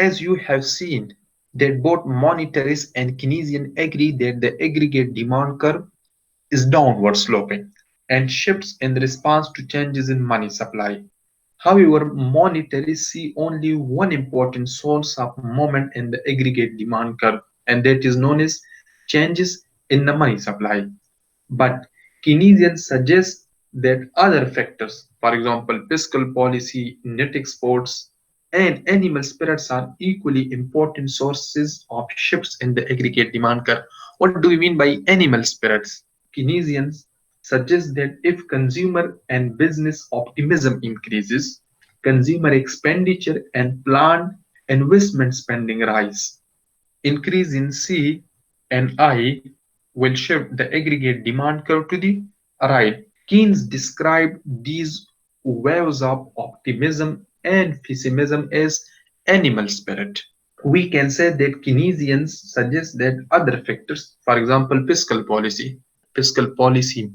as you have seen that both monetarists and Keynesian agree that the aggregate demand curve is downward sloping and shifts in response to changes in money supply. However, monetarists see only one important source of movement in the aggregate demand curve, and that is known as changes in the money supply. But Keynesians suggest that other factors, for example, fiscal policy, net exports, and animal spirits are equally important sources of shifts in the aggregate demand curve. What do we mean by animal spirits? Keynesians suggest that if consumer and business optimism increases, consumer expenditure and planned investment spending rise. Increase in C and I will shift the aggregate demand curve to the right. Keynes described these waves of optimism and pessimism as animal spirit. We can say that Keynesians suggest that other factors, for example, fiscal policy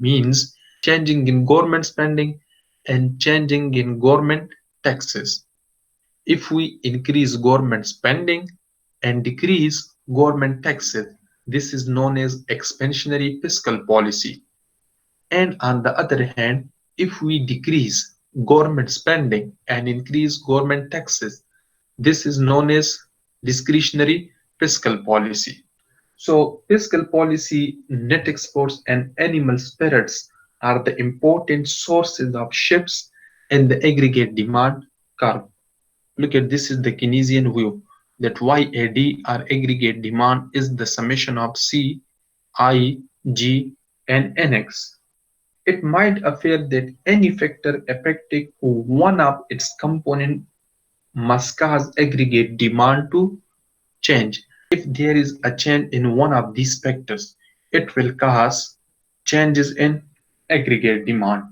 means changing in government spending and changing in government taxes. If we increase government spending and decrease government taxes, this is known as expansionary fiscal policy. And on the other hand, if we decrease government spending and increase government taxes, this is known as discretionary fiscal policy. So, fiscal policy, net exports, and animal spirits are the important sources of shifts in the aggregate demand curve. Look at this is the Keynesian view that YAD or aggregate demand is the summation of C, I, G, and NX. It might appear that any factor affecting one of its components must cause aggregate demand to change. If there is a change in one of these factors, it will cause changes in aggregate demand.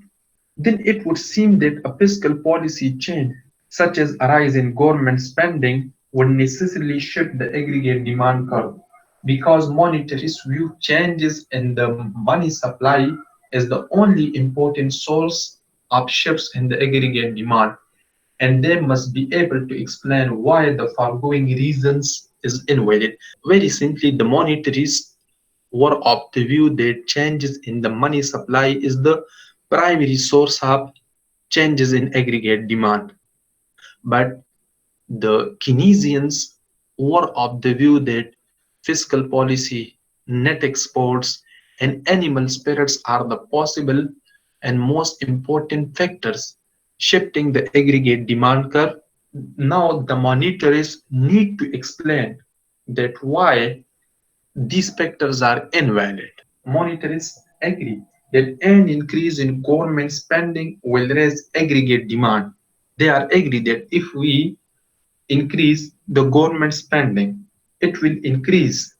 Then it would seem that a fiscal policy change, such as a rise in government spending, would necessarily shift the aggregate demand curve because monetarists view changes in the money supply as the only important source of shifts in the aggregate demand, and they must be able to explain why the foregoing reasons is invalid. Very simply, the monetarists were of the view that changes in the money supply is the primary source of changes in aggregate demand. But the Keynesians were of the view that fiscal policy, net exports, and animal spirits are the possible and most important factors shifting the aggregate demand curve. Now, the monetarists need to explain that why these factors are invalid. Monetarists agree that an increase in government spending will raise aggregate demand. They are agree that if we increase the government spending, it will increase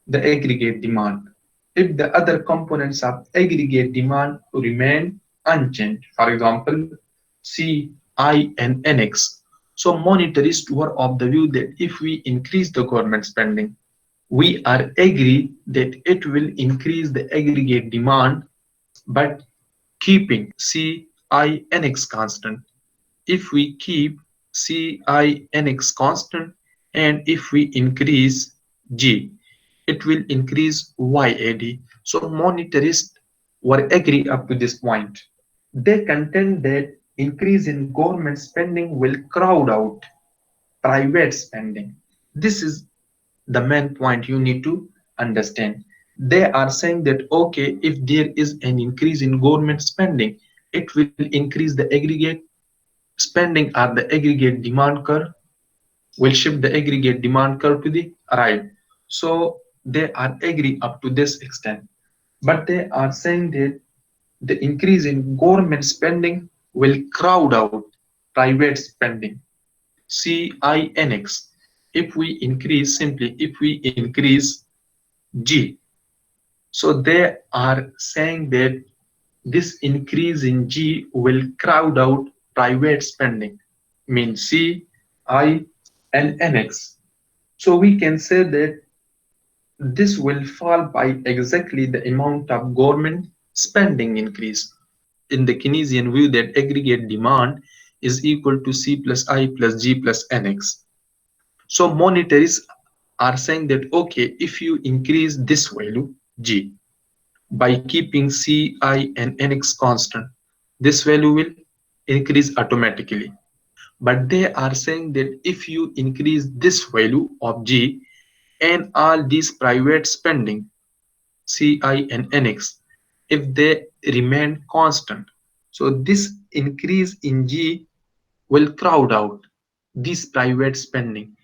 the aggregate demand. If the other components of aggregate demand remain unchanged, for example, C, I, and NX. So monetarists were of the view that if we increase the government spending, we are agree that it will increase the aggregate demand, but keeping C, I, NX constant. If we keep C, I, NX constant, and if we increase G, it will increase YAD. So monetarists were agree up to this point. They contend that increase in government spending will crowd out private spending. This is the main point you need to understand. They are saying that okay, if there is an increase in government spending, it will increase the aggregate spending or the aggregate demand curve will shift the aggregate demand curve to the right. So they are agree up to this extent. But they are saying that the increase in government spending will crowd out private spending. CINX. If we increase simply, if we increase G, so they are saying that this increase in G will crowd out private spending, means C, I, and NX. So we can say that this will fall by exactly the amount of government spending increase. In the Keynesian view, that aggregate demand is equal to C plus I plus G plus NX. So monetaries are saying that okay, if you increase this value G by keeping Ci and Nx constant, this value will increase automatically. But they are saying that if you increase this value of G and all these private spending Ci and Nx, if they remain constant, so this increase in G will crowd out this private spending.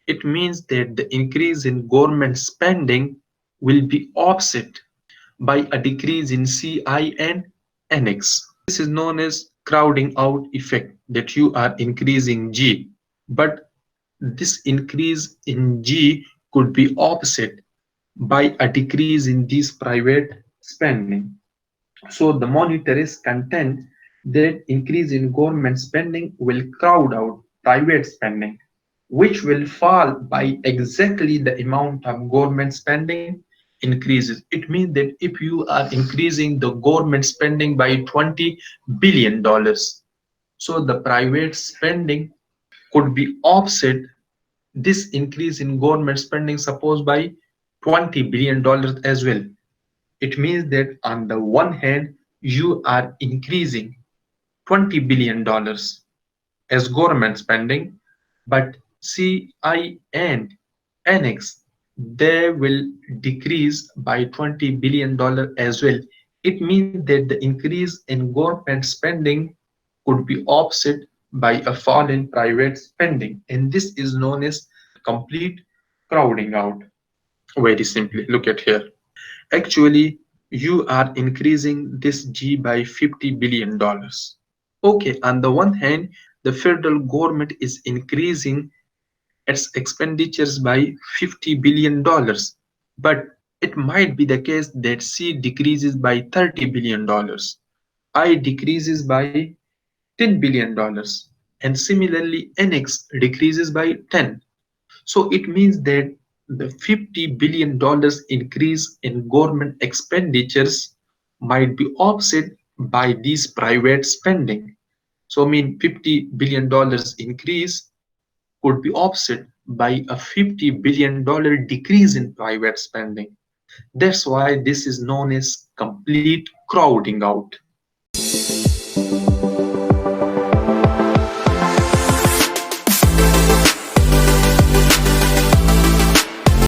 It means that the increase in government spending will be offset by a decrease in Ci and Nx. This is known as crowding out effect, that you are increasing G, but this increase in G could be offset by a decrease in this private spending. So the monetarists contend that increase in government spending will crowd out private spending, which will fall by exactly the amount of government spending increases. It means that if you are increasing the government spending by $20 billion, so the private spending could be offset this increase in government spending, suppose by $20 billion as well. It means that on the one hand, you are increasing $20 billion as government spending, but CI and NX, they will decrease by $20 billion as well. It means that the increase in government spending could be offset by a fall in private spending. And this is known as complete crowding out. Very simply, look at here. Actually, you are increasing this G by $50 billion. Okay, on the one hand, the federal government is increasing its expenditures by $50 billion, but it might be the case that C decreases by $30 billion, I decreases by $10 billion, and similarly NX decreases by 10. So it means that the $50 billion increase in government expenditures might be offset by these private spending. So I mean $50 billion increase could be offset by a $50 billion decrease in private spending. That's why this is known as complete crowding out.